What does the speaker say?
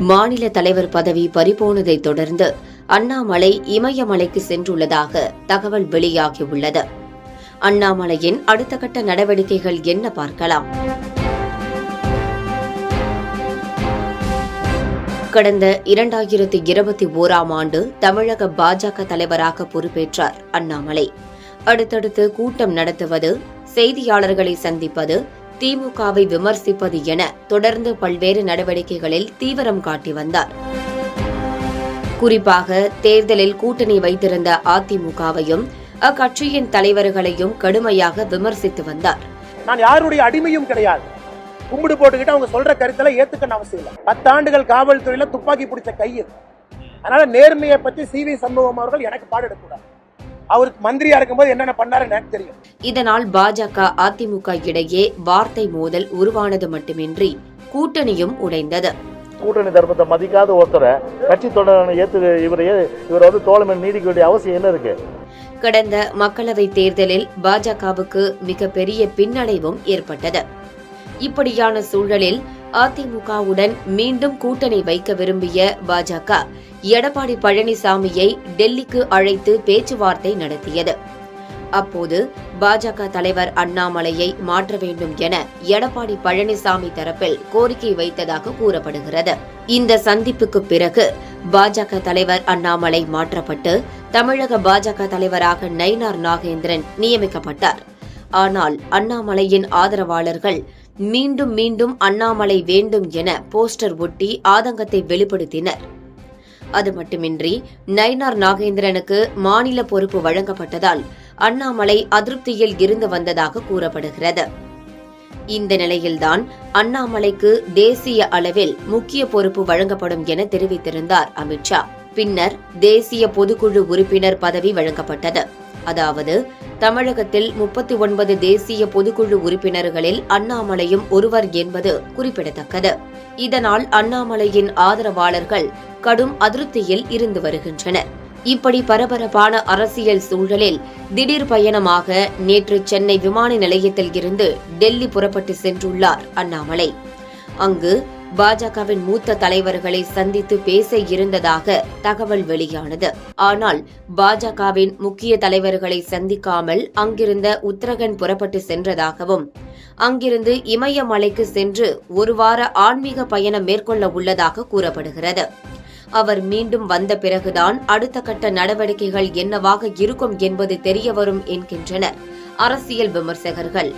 மாநில தலைவர் பதவி பறிபோனதை தொடர்ந்து அண்ணாமலை இமயமலைக்கு சென்றுள்ளதாக தகவல் வெளியாகியுள்ளது. அண்ணாமலையின் அடுத்த கட்ட நடவடிக்கைகள் என்ன பார்க்கலாம். கடந்த 2021ஆம் ஆண்டு தமிழக பாஜக தலைவராக பொறுப்பேற்றார் அண்ணாமலை. அடுத்தடுத்து கூட்டம் நடத்துவது, செய்தியாளர்களை சந்திப்பது, திமுகவை விமர்சிப்பது என தொடர்ந்து பல்வேறு நடவடிக்கைகளில் தீவிரம் காட்டி வந்தார். குறிப்பாக தேர்தலில் கூட்டணி வைத்திருந்த அதிமுகவையும் அக்கட்சியின் தலைவர்களையும் கடுமையாக விமர்சித்து வந்தார். நான் யாருடைய அடிமையும் கிடையாது. கும்பிடு போட்டுக்கிட்டு அவங்க சொல்ற கருத்துல ஏத்துக்கணும் அவசியம் இல்லை. 10 ஆண்டுகள் காவல்துறையில துப்பாக்கி பிடிச்ச கையில். அதனால நேர்மையை பத்தி CV சண்முகம் அவர்கள் எனக்கு பாடெடுக்கூடாது. அவருக்கு மந்திரியா இருக்கும்போது என்னென்ன பண்ணாருன்னு எனக்கு தெரியும். இதனால் பாஜக அதிமுக இடையே வார்த்தை மோதல் உருவானது மட்டுமின்றி கூட்டணியும் உடைந்தது. கூட்டணி தர்மத்தை மதிக்காத ஒருத்தரை கட்சி தொடர் ஏத்து இவர் தோழமை நீடிக்க வேண்டிய அவசியம் என்ன இருக்கு? கடந்த மக்களவைத் தேர்தலில் பாஜகவுக்கு மிகப்பெரிய பின்னடைவும் ஏற்பட்டது. இப்படியான சூழலில் அதிமுகவுடன் மீண்டும் கூட்டணி வைக்க விரும்பிய பாஜக எடப்பாடி பழனிசாமியை டெல்லிக்கு அழைத்து பேச்சுவார்த்தை நடத்தியது. அப்போது பாஜக தலைவர் அண்ணாமலையை மாற்ற வேண்டும் என எடப்பாடி பழனிசாமி தரப்பில் கோரிக்கை வைத்ததாக கூறப்படுகிறது. இந்த சந்திப்புக்கு பிறகு பாஜக தலைவர் அண்ணாமலை மாற்றப்பட்டு தமிழக பாஜக தலைவராக நயினார் நாகேந்திரன் நியமிக்கப்பட்டார். ஆனால் அண்ணாமலையின் ஆதரவாளர்கள் மீண்டும் மீண்டும் அண்ணாமலை வேண்டும் என போஸ்டர் ஒட்டி ஆதங்கத்தை வெளிப்படுத்தினர். அது மட்டுமின்றி நயினார் நாகேந்திரனுக்கு மாநில பொறுப்பு வழங்கப்பட்டதால் அண்ணாமலை அதிருப்தியில் இருந்து வந்ததாக கூறப்படுகிறது. இந்த நிலையில்தான் அண்ணாமலைக்கு தேசிய அளவில் முக்கிய பொறுப்பு வழங்கப்படும் என தெரிவித்திருந்தார் அமித்ஷா. பின்னர் தேசிய பொதுக்குழு உறுப்பினர் பதவி வழங்கப்பட்டது. அதாவது தமிழகத்தில் 39 தேசிய பொதுக்குழு உறுப்பினர்களில் அண்ணாமலையும் ஒருவர் என்பது குறிப்பிடத்தக்கது. இதனால் அண்ணாமலையின் ஆதரவாளர்கள் கடும் அதிருப்தியில் இருந்து வருகின்றனர். இப்படி பரபரப்பான அரசியல் சூழலில் திடீர் பயணமாக நேற்று சென்னை விமான நிலையத்தில் இருந்து டெல்லி புறப்பட்டு சென்றுள்ளார் அண்ணாமலை. அங்கு பாஜகவின் மூத்த தலைவர்களை சந்தித்து பேச இருந்ததாக தகவல் வெளியானது. ஆனால் பாஜகவின் முக்கிய தலைவர்களை சந்திக்காமல் அங்கிருந்த உத்தரகண்ட் புறப்பட்டு சென்றதாகவும் அங்கிருந்து இமயமலைக்கு சென்று ஒரு வார ஆன்மீக பயணம் மேற்கொள்ள உள்ளதாக கூறப்படுகிறது. அவர் மீண்டும் வந்த பிறகுதான் அடுத்த கட்ட நடவடிக்கைகள் என்னவாக இருக்கும் என்பது தெரியவரும் என்கின்றனர் அரசியல் விமர்சகர்கள்.